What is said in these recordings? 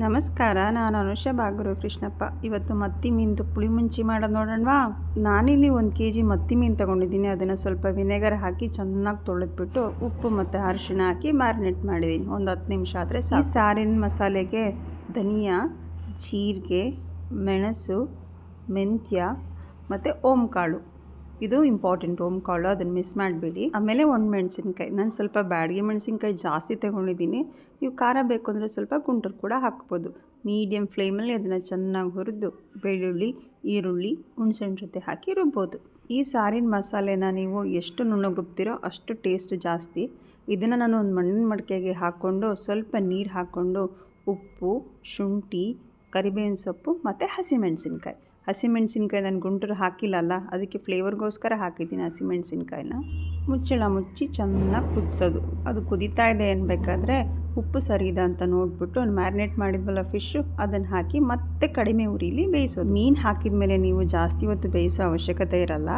ನಮಸ್ಕಾರ, ನಾನು ಅನುಷಾ ಬಾಗರು ಕೃಷ್ಣಪ್ಪ. ಇವತ್ತು ಮತ್ತಿ ಮೀನ್ದು ಪುಳಿ ಮುಂಚಿ ಮಾಡೋದು ನೋಡೋಣವಾ. ನಾನಿಲ್ಲಿ 1 kg ಮತ್ತಿ ಮೀನು ತೊಗೊಂಡಿದ್ದೀನಿ. ಅದನ್ನು ಸ್ವಲ್ಪ ವಿನೆಗರ್ ಹಾಕಿ ಚೆನ್ನಾಗಿ ತೊಳೆದ್ಬಿಟ್ಟು ಉಪ್ಪು ಮತ್ತು ಅರಿಶಿಣ ಹಾಕಿ ಮ್ಯಾರಿನೇಟ್ ಮಾಡಿದ್ದೀನಿ. ಒಂದು 10 ನಿಮಿಷ ಆದರೆ ಈ ಸಾರಿನ ಮಸಾಲೆಗೆ ಧನಿಯಾ, ಜೀರಿಗೆ, ಮೆಣಸು, ಮೆಂತ್ಯ ಮತ್ತು ಓಂಕಾಳು, ಇದು ಇಂಪಾರ್ಟೆಂಟ್. ಓಂಕಾಳು ಅದನ್ನು ಮಿಸ್ ಮಾಡಬೇಡಿ. ಆಮೇಲೆ ಒಣಮೆಣಸಿನ್ಕಾಯಿ, ನಾನು ಸ್ವಲ್ಪ ಬ್ಯಾಡಗಿ ಮೆಣಸಿನ್ಕಾಯಿ ಜಾಸ್ತಿ ತೊಗೊಂಡಿದ್ದೀನಿ. ನೀವು ಖಾರ ಬೇಕು ಅಂದರೆ ಸ್ವಲ್ಪ ಗುಂಟೂರು ಕೂಡ ಹಾಕ್ಬೋದು. ಮೀಡಿಯಮ್ ಫ್ಲೇಮಲ್ಲಿ ಅದನ್ನು ಚೆನ್ನಾಗಿ ಹುರಿದು ಬೆಳ್ಳುಳ್ಳಿ, ಈರುಳ್ಳಿ, ಹುಣಸೆಹಣ್ಣು ಜೊತೆ ಹಾಕಿ ರುಬ್ಬೋದು. ಈ ಸಾರಿನ ಮಸಾಲೆನ ನೀವು ಎಷ್ಟು ನುಣ್ಣಗೆ ರುಬ್ತೀರೋ ಅಷ್ಟು ಟೇಸ್ಟ್ ಜಾಸ್ತಿ. ಇದನ್ನು ನಾನು ಒಂದು ಮಣ್ಣಿನ ಮಡಿಕೆಗೆ ಹಾಕ್ಕೊಂಡು ಸ್ವಲ್ಪ ನೀರು ಹಾಕ್ಕೊಂಡು ಉಪ್ಪು, ಶುಂಠಿ, ಕರಿಬೇವಿನ ಸೊಪ್ಪು ಮತ್ತು ಹಸಿಮೆಣಸಿನ್ಕಾಯಿ ನಾನು ಗುಂಟೂರು ಹಾಕಿಲ್ಲಲ್ಲ, ಅದಕ್ಕೆ ಫ್ಲೇವರ್ಗೋಸ್ಕರ ಹಾಕಿದ್ದೀನಿ ಹಸಿಮೆಣಸಿನ್ಕಾಯಿನ. ಮುಚ್ಚಳ ಮುಚ್ಚಿ ಚೆನ್ನಾಗಿ ಕುದಿಸೋದು. ಅದು ಕುದೀತಾ ಇದೆ ಅನ್ಬೇಕಾದ್ರೆ ಉಪ್ಪು ಸರಿ ಇದೆ ಅಂತ ನೋಡಿಬಿಟ್ಟು ಮ್ಯಾರಿನೇಟ್ ಮಾಡಿದ್ವಲ್ಲ ಫಿಶ್ಶು, ಅದನ್ನು ಹಾಕಿ ಮತ್ತೆ ಕಡಿಮೆ ಉರಿಲಿ ಬೇಯಿಸೋದು. ಮೀನು ಹಾಕಿದ ಮೇಲೆ ನೀವು ಜಾಸ್ತಿ ಹೊತ್ತು ಬೇಯಿಸೋ ಅವಶ್ಯಕತೆ ಇರಲ್ಲ.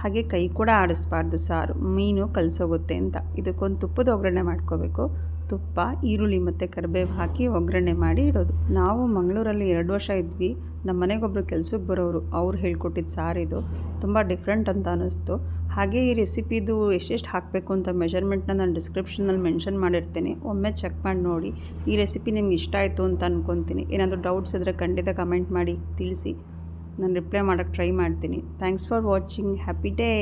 ಹಾಗೆ ಕೈ ಕೂಡ ಆಡಿಸ್ಬಾರ್ದು, ಸಾರು ಮೀನು ಕಲಸೋಗುತ್ತೆ ಅಂತ. ಇದಕ್ಕೊಂದು ತುಪ್ಪದ ಒಗ್ಗರಣೆ ಮಾಡ್ಕೋಬೇಕು. ತುಪ್ಪ, ಈರುಳ್ಳಿ ಮತ್ತು ಕರಿಬೇವು ಹಾಕಿ ಒಗ್ಗರಣೆ ಮಾಡಿ ಇಡೋದು. ನಾವು ಮಂಗಳೂರಲ್ಲಿ 2 ವರ್ಷ ಇದ್ವಿ. ನಮ್ಮ ಮನೆಗೊಬ್ಬರು ಕೆಲ್ಸಕ್ಕೆ ಬರೋರು, ಅವ್ರು ಹೇಳ್ಕೊಟ್ಟಿದ್ದು ಸಾರಿದು ತುಂಬ ಡಿಫ್ರೆಂಟ್ ಅಂತ ಅನ್ನಿಸ್ತು. ಹಾಗೆ ಈ ರೆಸಿಪಿದು ಎಷ್ಟೆಷ್ಟು ಹಾಕಬೇಕು ಅಂತ ಮೆಷರ್ಮೆಂಟ್ನ ನಾನು ಡಿಸ್ಕ್ರಿಪ್ಷನಲ್ಲಿ ಮೆನ್ಷನ್ ಮಾಡಿರ್ತೀನಿ, ಒಮ್ಮೆ ಚೆಕ್ ಮಾಡಿ ನೋಡಿ. ಈ ರೆಸಿಪಿ ನಿಮ್ಗೆ ಇಷ್ಟ ಆಯಿತು ಅಂತ ಅಂದ್ಕೊತೀನಿ. ಏನಾದರೂ ಡೌಟ್ಸ್ ಇದ್ದರೆ ಖಂಡಿತ ಕಮೆಂಟ್ ಮಾಡಿ ತಿಳಿಸಿ, ನಾನು ರಿಪ್ಲೈ ಮಾಡೋಕ್ಕೆ ಟ್ರೈ ಮಾಡ್ತೀನಿ. Thanks for watching. Happy day.